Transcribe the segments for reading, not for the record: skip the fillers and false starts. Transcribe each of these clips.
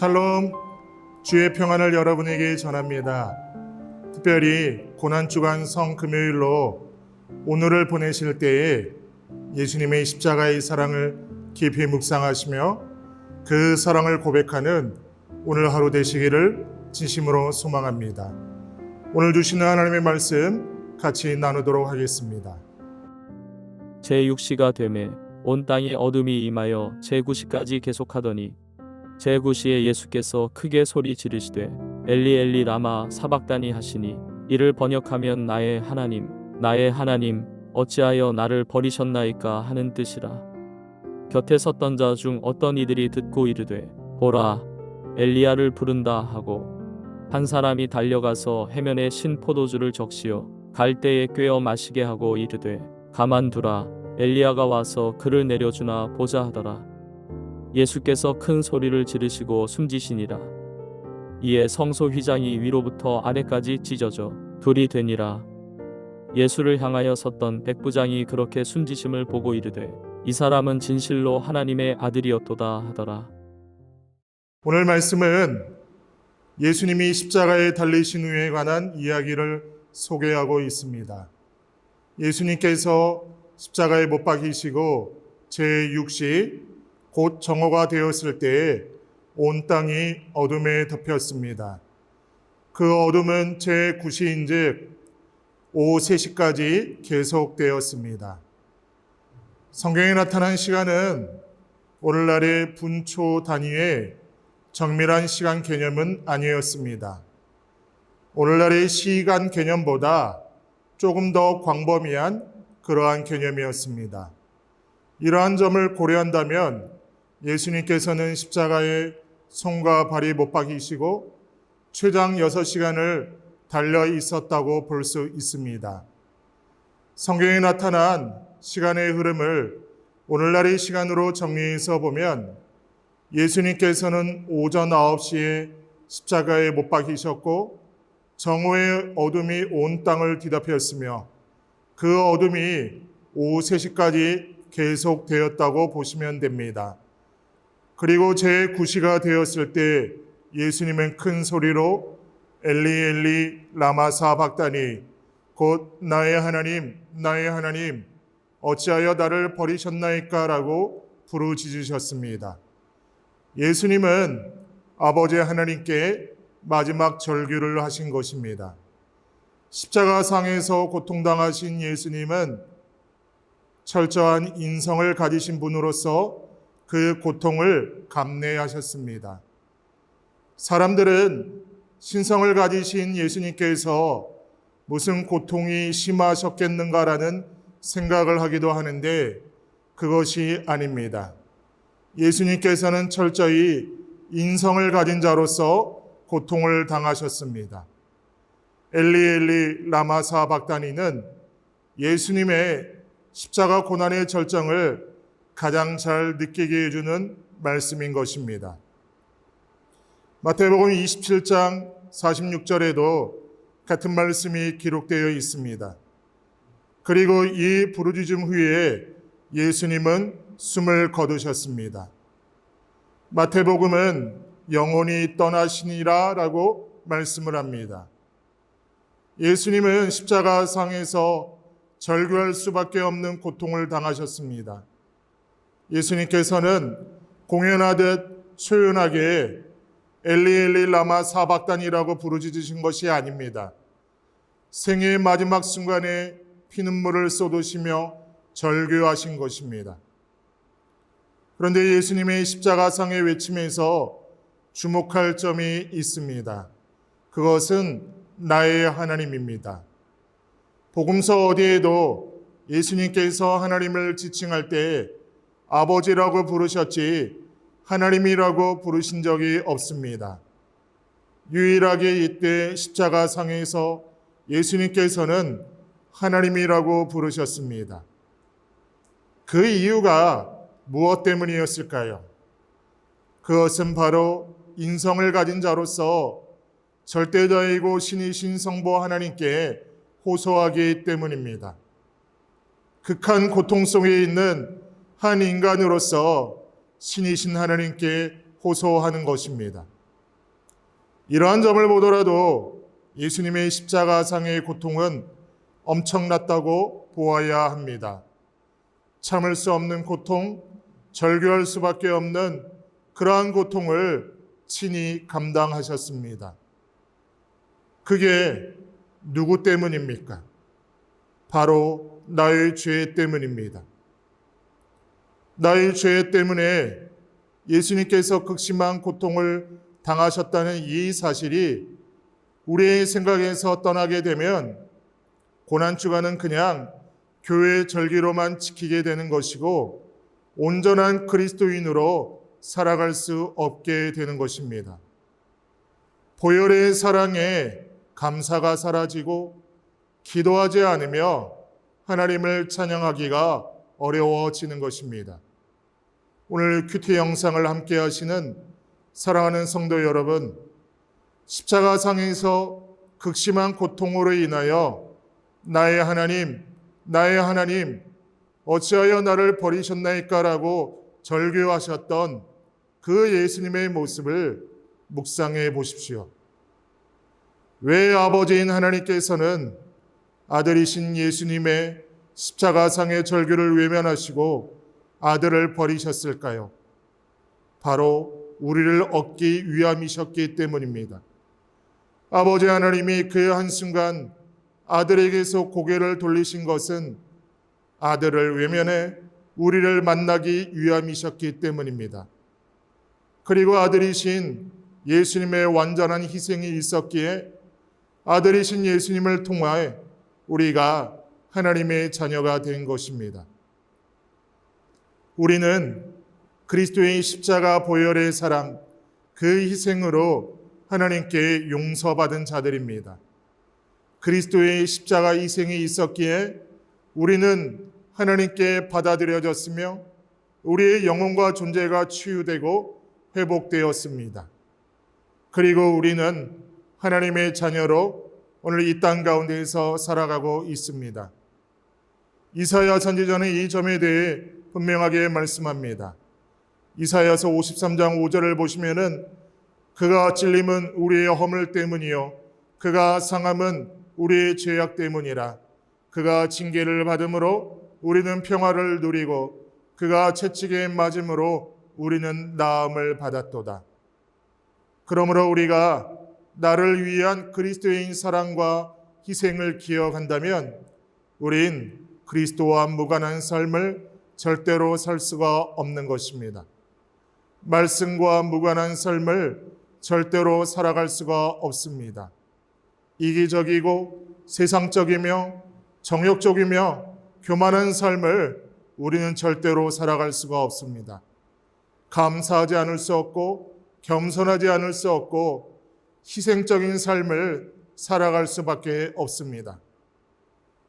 샬롬, 주의 평안을 여러분에게 전합니다. 특별히 고난주간 성금요일로 오늘을 보내실 때에 예수님의 십자가의 사랑을 깊이 묵상하시며 그 사랑을 고백하는 오늘 하루 되시기를 진심으로 소망합니다. 오늘 주시는 하나님의 말씀 같이 나누도록 하겠습니다. 제6시가 되매 온 땅에 어둠이 임하여 제9시까지 계속하더니 제9시에 예수께서 크게 소리 지르시되 엘리 엘리 라마 사박다니 하시니 이를 번역하면 나의 하나님 어찌하여 나를 버리셨나이까 하는 뜻이라. 곁에 섰던 자 중 어떤 이들이 듣고 이르되 보라 엘리야를 부른다 하고 한 사람이 달려가서 해면에 신 포도주를 적시어 갈대에 꿰어 마시게 하고 이르되 가만두라 엘리야가 와서 그를 내려주나 보자 하더라. 예수께서 큰 소리를 지르시고 숨지시니라. 이에 성소 휘장이 위로부터 아래까지 찢어져 둘이 되니라. 예수를 향하여 섰던 백부장이 그렇게 숨지심을 보고 이르되 이 사람은 진실로 하나님의 아들이었도다 하더라. 오늘 말씀은 예수님이 십자가에 달리신 후에 관한 이야기를 소개하고 있습니다. 예수님께서 십자가에 못 박히시고 제6시 곧 정오가 되었을 때에 온 땅이 어둠에 덮였습니다. 그 어둠은 제9시인즉 오후 3시까지 계속되었습니다. 성경에 나타난 시간은 오늘날의 분초 단위의 정밀한 시간 개념은 아니었습니다. 오늘날의 시간 개념보다 조금 더 광범위한 그러한 개념이었습니다. 이러한 점을 고려한다면 예수님께서는 십자가에 손과 발이 못 박히시고 최장 6시간을 달려 있었다고 볼 수 있습니다. 성경에 나타난 시간의 흐름을 오늘날의 시간으로 정리해서 보면 예수님께서는 오전 9시에 십자가에 못 박히셨고 정오의 어둠이 온 땅을 뒤덮였으며 그 어둠이 오후 3시까지 계속되었다고 보시면 됩니다. 그리고 제9시가 되었을 때 예수님은 큰 소리로 엘리 엘리 라마 사박다니 곧 나의 하나님 어찌하여 나를 버리셨나이까 라고 부르짖으셨습니다. 예수님은 아버지 하나님께 마지막 절규를 하신 것입니다. 십자가상에서 고통당하신 예수님은 철저한 인성을 가지신 분으로서 그 고통을 감내하셨습니다. 사람들은 신성을 가지신 예수님께서 무슨 고통이 심하셨겠는가라는 생각을 하기도 하는데 그것이 아닙니다. 예수님께서는 철저히 인성을 가진 자로서 고통을 당하셨습니다. 엘리 엘리 라마 사박다니는 예수님의 십자가 고난의 절정을 가장 잘 느끼게 해주는 말씀인 것입니다. 마태복음 27장 46절에도 같은 말씀이 기록되어 있습니다. 그리고 이 부르짖음 후에 예수님은 숨을 거두셨습니다. 마태복음은 영혼이 떠나시니라 라고 말씀을 합니다. 예수님은 십자가상에서 절규할 수밖에 없는 고통을 당하셨습니다. 예수님께서는 공연하듯 소연하게 엘리 엘리 라마 사박단이라고 부르짖으신 것이 아닙니다. 생애의 마지막 순간에 피눈물을 쏟으시며 절규하신 것입니다. 그런데 예수님의 십자가상의 외침에서 주목할 점이 있습니다. 그것은 나의 하나님입니다. 복음서 어디에도 예수님께서 하나님을 지칭할 때 아버지라고 부르셨지 하나님이라고 부르신 적이 없습니다. 유일하게 이때 십자가상에서 예수님께서는 하나님이라고 부르셨습니다. 그 이유가 무엇 때문이었을까요? 그것은 바로 인성을 가진 자로서 절대자이고 신이신 성부 하나님께 호소하기 때문입니다. 극한 고통 속에 있는 한 인간으로서 신이신 하나님께 호소하는 것입니다. 이러한 점을 보더라도 예수님의 십자가상의 고통은 엄청났다고 보아야 합니다. 참을 수 없는 고통, 절규할 수밖에 없는 그러한 고통을 친히 감당하셨습니다. 그게 누구 때문입니까? 바로 나의 죄 때문입니다. 나의 죄 때문에 예수님께서 극심한 고통을 당하셨다는 이 사실이 우리의 생각에서 떠나게 되면 고난주간은 그냥 교회 절기로만 지키게 되는 것이고 온전한 그리스도인으로 살아갈 수 없게 되는 것입니다. 보혈의 사랑에 감사가 사라지고 기도하지 않으며 하나님을 찬양하기가 어려워지는 것입니다. 오늘 큐티 영상을 함께 하시는 사랑하는 성도 여러분, 십자가상에서 극심한 고통으로 인하여 나의 하나님, 어찌하여 나를 버리셨나이까라고 절규하셨던 그 예수님의 모습을 묵상해 보십시오. 왜 아버지인 하나님께서는 아들이신 예수님의 십자가상의 절규를 외면하시고 아들을 버리셨을까요? 바로 우리를 얻기 위함이셨기 때문입니다. 아버지 하나님이 그 한순간 아들에게서 고개를 돌리신 것은 아들을 외면해 우리를 만나기 위함이셨기 때문입니다. 그리고 아들이신 예수님의 완전한 희생이 있었기에 아들이신 예수님을 통하여 우리가 하나님의 자녀가 된 것입니다. 우리는 그리스도의 십자가 보혈의 사랑, 그 희생으로 하나님께 용서받은 자들입니다. 그리스도의 십자가 희생이 있었기에 우리는 하나님께 받아들여졌으며 우리의 영혼과 존재가 치유되고 회복되었습니다. 그리고 우리는 하나님의 자녀로 오늘 이 땅 가운데에서 살아가고 있습니다. 이사야 선지자는 이 점에 대해 분명하게 말씀합니다. 이사야서 53장 5절을 보시면은 그가 찔림은 우리의 허물 때문이요 그가 상함은 우리의 죄악 때문이라. 그가 징계를 받음으로 우리는 평화를 누리고 그가 채찍에 맞음으로 우리는 나음을 받았도다. 그러므로 우리가 나를 위한 그리스도인 사랑과 희생을 기억한다면 우린 그리스도와 무관한 삶을 절대로 살 수가 없는 것입니다. 말씀과 무관한 삶을 절대로 살아갈 수가 없습니다. 이기적이고 세상적이며 정욕적이며 교만한 삶을 우리는 절대로 살아갈 수가 없습니다. 감사하지 않을 수 없고 겸손하지 않을 수 없고 희생적인 삶을 살아갈 수밖에 없습니다.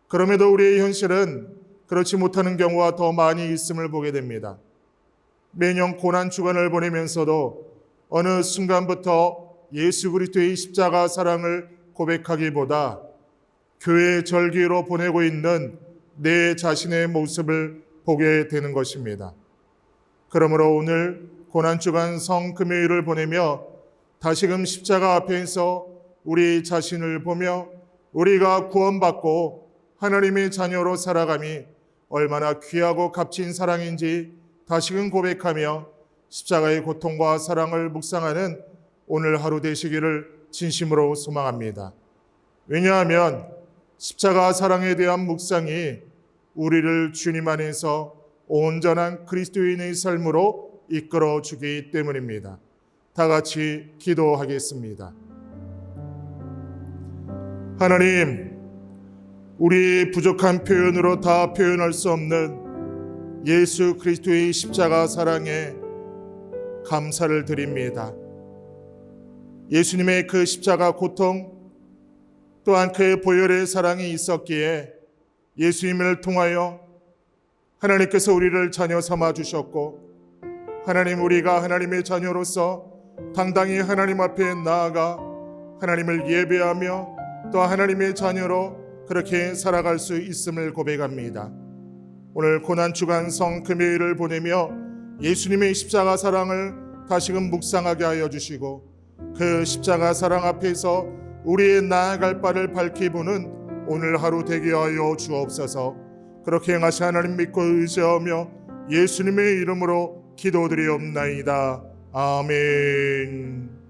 그럼에도 우리의 현실은 그렇지 못하는 경우가 더 많이 있음을 보게 됩니다. 매년 고난 주간을 보내면서도 어느 순간부터 예수 그리스도의 십자가 사랑을 고백하기보다 교회 절기로 보내고 있는 내 자신의 모습을 보게 되는 것입니다. 그러므로 오늘 고난주간 성금요일을 보내며 다시금 십자가 앞에서 우리 자신을 보며 우리가 구원받고 하나님의 자녀로 살아감이 얼마나 귀하고 값진 사랑인지 다시금 고백하며 십자가의 고통과 사랑을 묵상하는 오늘 하루 되시기를 진심으로 소망합니다. 왜냐하면 십자가 사랑에 대한 묵상이 우리를 주님 안에서 온전한 그리스도인의 삶으로 이끌어 주기 때문입니다. 다 같이 기도하겠습니다. 하나님, 우리 부족한 표현으로 다 표현할 수 없는 예수 그리스도의 십자가 사랑에 감사를 드립니다. 예수님의 그 십자가 고통 또한 그의 보혈의 사랑이 있었기에 예수님을 통하여 하나님께서 우리를 자녀 삼아 주셨고 하나님 우리가 하나님의 자녀로서 당당히 하나님 앞에 나아가 하나님을 예배하며 또 하나님의 자녀로 그렇게 살아갈 수 있음을 고백합니다. 오늘 고난주간 성금요일을 보내며 예수님의 십자가 사랑을 다시금 묵상하게 하여 주시고 그 십자가 사랑 앞에서 우리의 나아갈 바를 밝히 보는 오늘 하루 되게 하여 주옵소서. 그렇게 행하시 하나님 믿고 의지하며 예수님의 이름으로 기도드리옵나이다. 아멘.